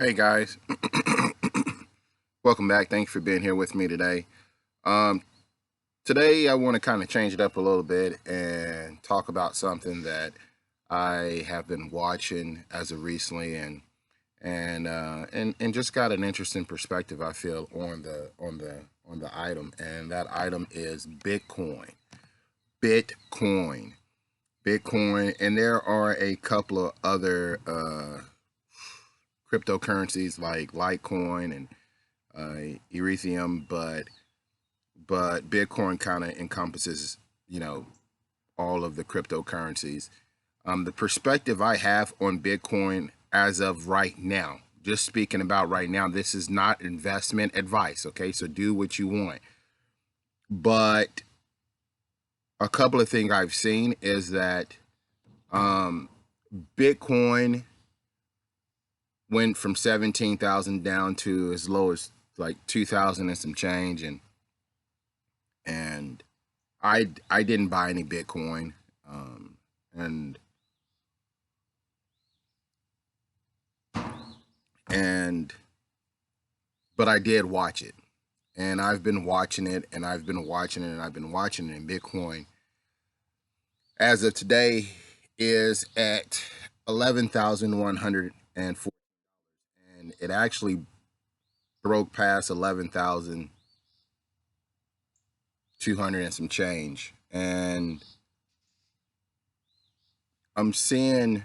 Hey guys, welcome back. Thanks for being here with me today. Um, Today I want to kind of change it up a little bit and talk about something that I have been watching as of recently, and just got an interesting perspective. I feel on the item, and that item is Bitcoin. Bitcoin, Bitcoin, and there are a couple of other cryptocurrencies like Litecoin and Ethereum, but Bitcoin kind of encompasses, all of the cryptocurrencies. The perspective I have on Bitcoin as of right now, just speaking about right now, this is not investment advice, okay? So do what you want. But a couple of things I've seen is that um, Bitcoin went from 17,000 down to as low as like 2,000 and some change, and I didn't buy any Bitcoin, and and but I did watch it, and I've been watching it, and I've been watching it, and I've been watching it. And Bitcoin, as of today, is at 11,104, and it actually broke past 11,200 and some change, and I'm seeing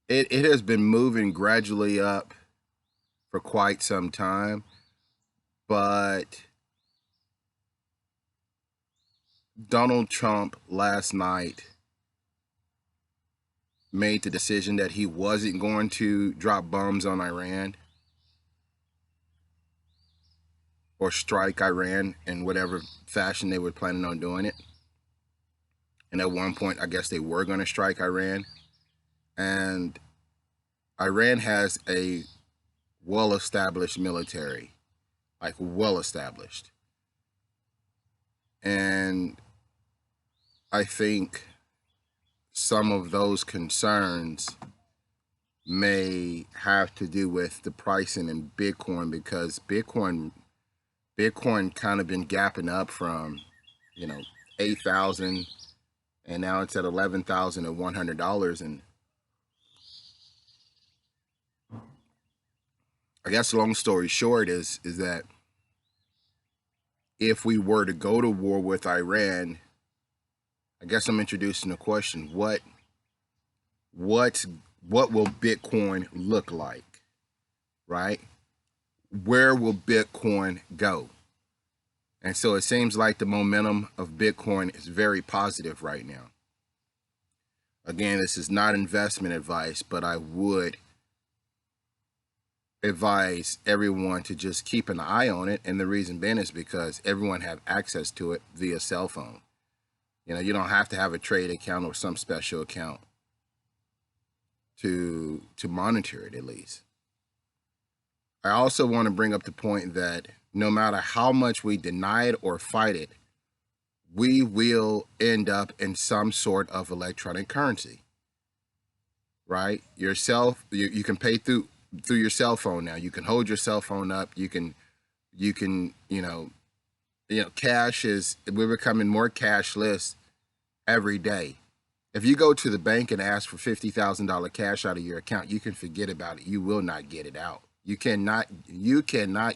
it has been moving gradually up for quite some time, but Donald Trump last night made the decision that he wasn't going to drop bombs on Iran or strike Iran in whatever fashion they were planning on doing it. And at one point, I guess they were going to strike Iran. And Iran has a well established military, like well established. And I think some of those concerns may have to do with the pricing in Bitcoin, because Bitcoin kind of been gapping up from, you know, 8,000, and now it's at $11,100. And I guess long story short is that if we were to go to war with Iran, I guess I'm introducing the question: what what will Bitcoin look like, right? Where will Bitcoin go? And so it seems like the momentum of Bitcoin is very positive right now. Again, this is not investment advice, but I would advise everyone to just keep an eye on it. And the reason being is because everyone have access to it via cell phone. You don't have to have a trade account or some special account to monitor it, at least. I also want to bring up the point that no matter how much we deny it or fight it, we will end up in some sort of electronic currency, right? You can pay through your cell phone now. You can hold your cell phone up. You can cash is we're becoming more cashless every day. If you go to the bank and ask for $50,000 cash out of your account, you can forget about it. You will not get it out. You cannot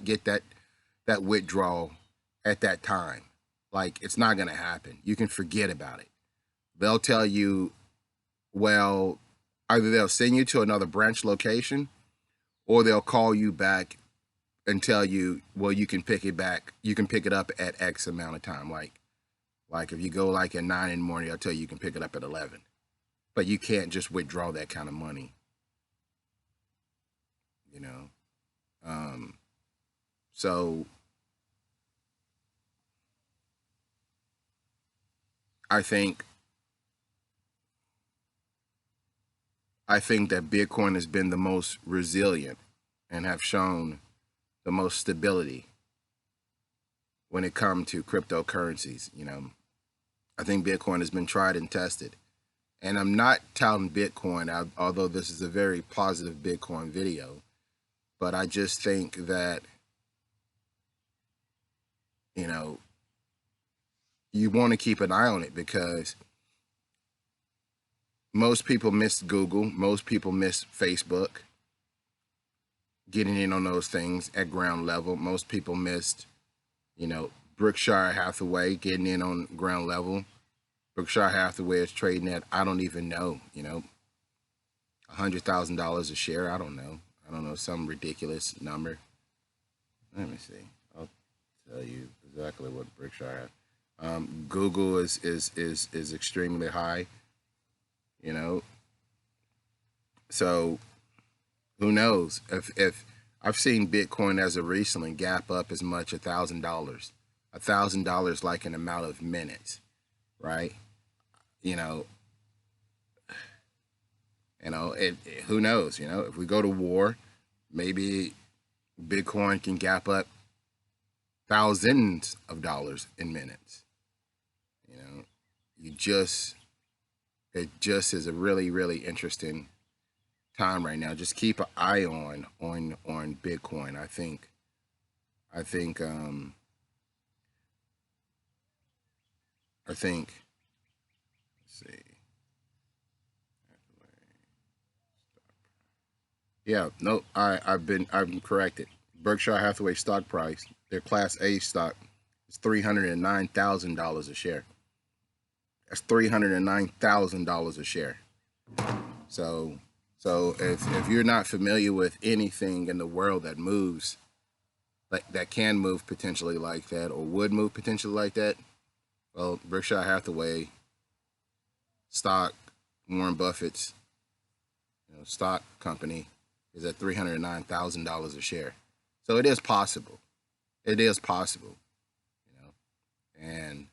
get that withdrawal at that time. Like, it's not going to happen. You can forget about it. They'll tell you, well, either they'll send you to another branch location, or they'll call you back and tell you, well, you can pick it back. You can pick it up at X amount of time. Like if you go like at 9 in the morning, I'll tell you can pick it up at 11. But you can't just withdraw that kind of money, you know. Um, so I think I think that Bitcoin has been the most resilient and have shown the most stability when it comes to cryptocurrencies. I think Bitcoin has been tried and tested, And I'm not touting Bitcoin, although this is a very positive Bitcoin video. But I just think that, you know, you want to keep an eye on it, because most people miss Google, most people miss Facebook, getting in on those things at ground level. Most people missed, Berkshire Hathaway getting in on ground level. Berkshire Hathaway is trading at, I don't even know, $100,000 a share. I don't know, some ridiculous number. Let me see. I'll tell you exactly what Berkshire has. Google is extremely high, So who knows? If I've seen Bitcoin as of recently gap up as much $1,000, $1,000 like an amount of minutes, right? Who knows? If we go to war, maybe Bitcoin can gap up thousands of dollars in minutes. It just is a really, really interesting time right now. Just keep an eye on Bitcoin. I think let's see. Yeah, no, I've been corrected. Berkshire Hathaway stock price, their Class A stock, is $309,000 a share. That's $309,000 a share. So if you're not familiar with anything in the world that moves, that can move potentially like that, or would move potentially like that, well, Berkshire Hathaway stock, Warren Buffett's stock company, is at $309,000 a share. So it is possible. It is possible, and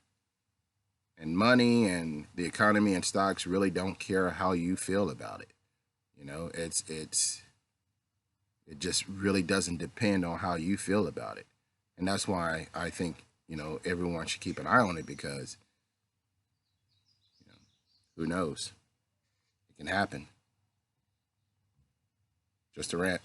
money and the economy and stocks really don't care how you feel about it. It just really doesn't depend on how you feel about it. And that's why I think, everyone should keep an eye on it, because, who knows? It can happen. Just a rant.